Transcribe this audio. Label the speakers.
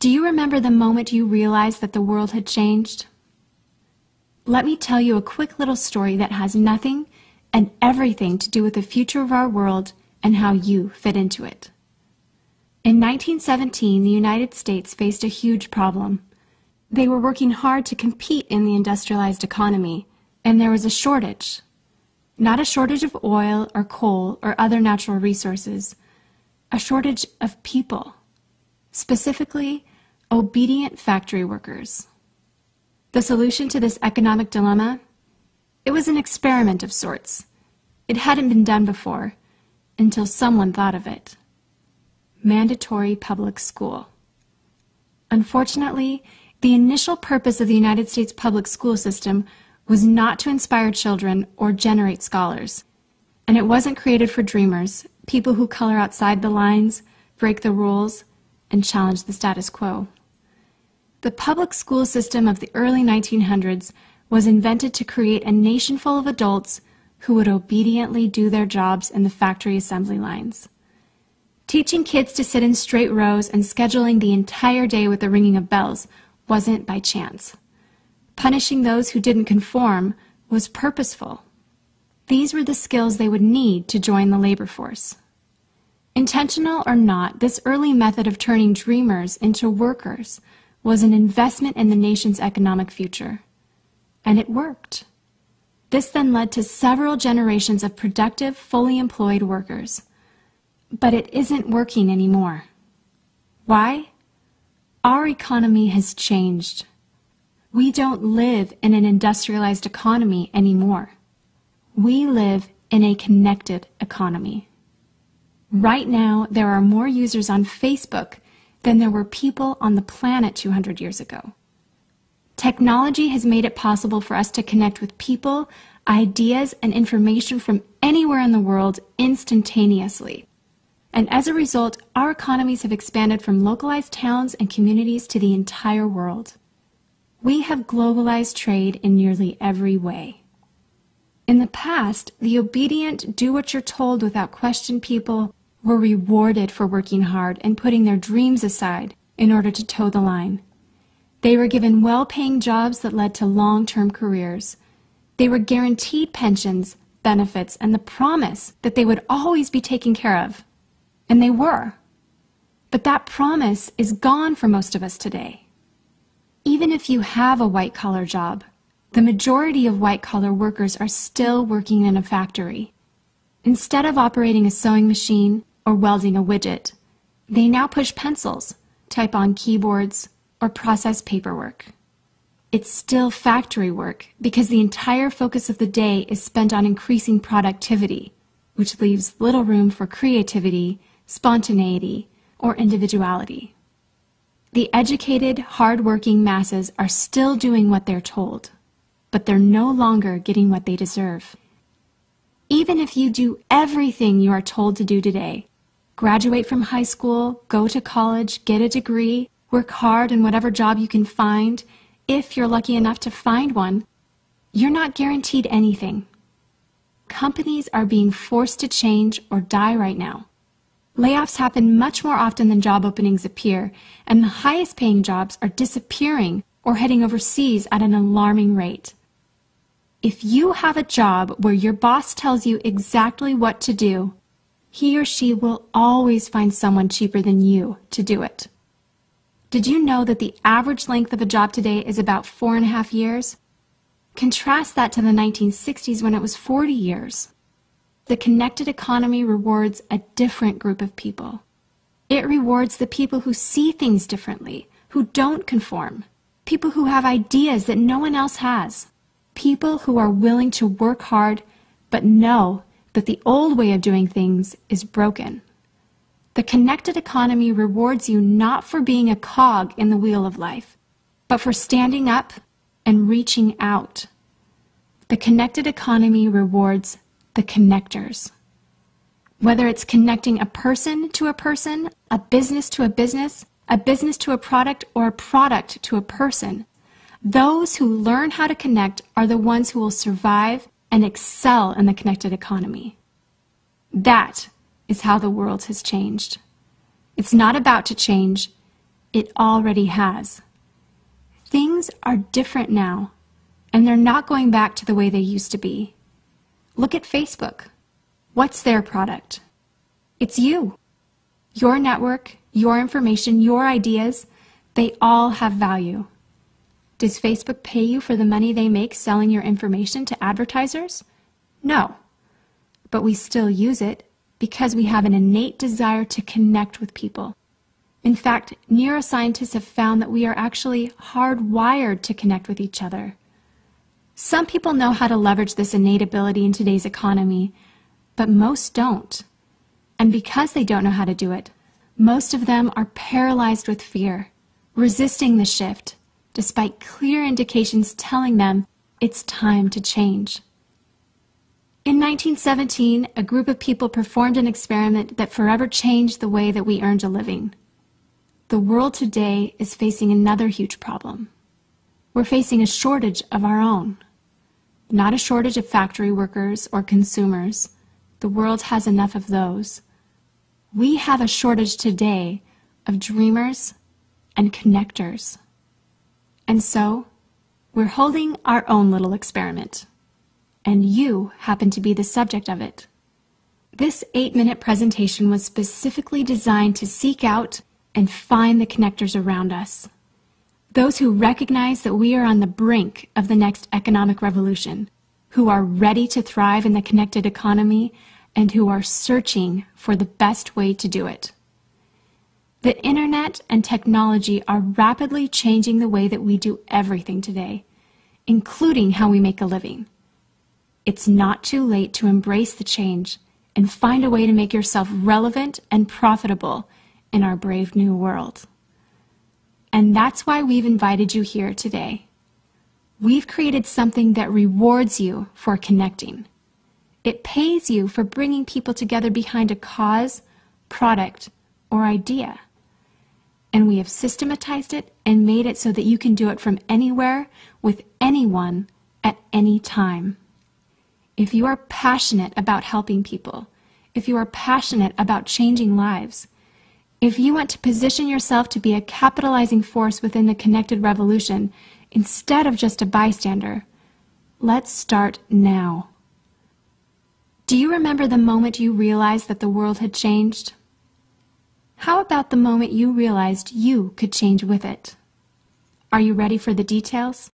Speaker 1: Do you remember the moment you realized that the world had changed? Let me tell you a quick little story that has nothing and everything to do with the future of our world and how you fit into it. In 1917, the United States faced a huge problem. They were working hard to compete in the industrialized economy, and there was a shortage. Not a shortage of oil or coal or other natural resources, a shortage of people, specifically obedient factory workers. The solution to this economic dilemma? It was an experiment of sorts. It hadn't been done before, until someone thought of it. Mandatory public school. Unfortunately, the initial purpose of the United States public school system was not to inspire children or generate scholars. And it wasn't created for dreamers, people who color outside the lines, break the rules, and challenge the status quo. The public school system of the early 1900s was invented to create a nation full of adults who would obediently do their jobs in the factory assembly lines. Teaching kids to sit in straight rows and scheduling the entire day with the ringing of bells wasn't by chance. Punishing those who didn't conform was purposeful. These were the skills they would need to join the labor force. Intentional or not, this early method of turning dreamers into workers was an investment in the nation's economic future. And it worked. This then led to several generations of productive, fully employed workers. But it isn't working anymore. Why? Our economy has changed. We don't live in an industrialized economy anymore. We live in a connected economy. Right now, there are more users on Facebook than there were people on the planet 200 years ago. Technology has made it possible for us to connect with people, ideas, and information from anywhere in the world instantaneously. And as a result, our economies have expanded from localized towns and communities to the entire world. We have globalized trade in nearly every way. In the past, the obedient, do-what-you're-told without question people were rewarded for working hard and putting their dreams aside in order to toe the line. They were given well-paying jobs that led to long-term careers. They were guaranteed pensions, benefits, and the promise that they would always be taken care of. And they were. But that promise is gone for most of us today. Even if you have a white-collar job, the majority of white-collar workers are still working in a factory. Instead of operating a sewing machine or welding a widget, they now push pencils, type on keyboards, or process paperwork. It's still factory work because the entire focus of the day is spent on increasing productivity, which leaves little room for creativity, spontaneity, or individuality. The educated, hard-working masses are still doing what they're told, but they're no longer getting what they deserve. Even if you do everything you are told to do today, graduate from high school, go to college, get a degree, work hard in whatever job you can find, if you're lucky enough to find one, you're not guaranteed anything. Companies are being forced to change or die right now. Layoffs happen much more often than job openings appear, and the highest paying jobs are disappearing or heading overseas at an alarming rate. If you have a job where your boss tells you exactly what to do, he or she will always find someone cheaper than you to do it. Did you know that the average length of a job today is about 4.5 years? Contrast that to the 1960s when it was 40 years. The connected economy rewards a different group of people. It rewards the people who see things differently, who don't conform, people who have ideas that no one else has, people who are willing to work hard but know that the old way of doing things is broken. The connected economy rewards you not for being a cog in the wheel of life, but for standing up and reaching out. The connected economy rewards the connectors. Whether it's connecting a person to a person, a business to a business to a product, or a product to a person, those who learn how to connect are the ones who will survive and excel in the connected economy. That is how the world has changed. It's not about to change. It already has. Things are different now, and they're not going back to the way they used to be. Look at Facebook. What's their product? It's you. Your network, your information, your ideas, they all have value. Does Facebook pay you for the money they make selling your information to advertisers? No. But we still use it because we have an innate desire to connect with people. In fact, neuroscientists have found that we are actually hardwired to connect with each other. Some people know how to leverage this innate ability in today's economy, but most don't. And because they don't know how to do it, most of them are paralyzed with fear, resisting the shift, despite clear indications telling them it's time to change. In 1917, a group of people performed an experiment that forever changed the way that we earned a living. The world today is facing another huge problem. We're facing a shortage of our own. Not a shortage of factory workers or consumers. The world has enough of those. We have a shortage today of dreamers and connectors. And so, we're holding our own little experiment. And you happen to be the subject of it. This 8-minute presentation was specifically designed to seek out and find the connectors around us. Those who recognize that we are on the brink of the next economic revolution, who are ready to thrive in the connected economy, and who are searching for the best way to do it. The internet and technology are rapidly changing the way that we do everything today, including how we make a living. It's not too late to embrace the change and find a way to make yourself relevant and profitable in our brave new world. And that's why we've invited you here today. We've created something that rewards you for connecting. It pays you for bringing people together behind a cause, product, or idea. And we have systematized it and made it so that you can do it from anywhere, with anyone, at any time. If you are passionate about helping people, if you are passionate about changing lives, if you want to position yourself to be a capitalizing force within the connected revolution instead of just a bystander, let's start now. Do you remember the moment you realized that the world had changed? How about the moment you realized you could change with it? Are you ready for the details?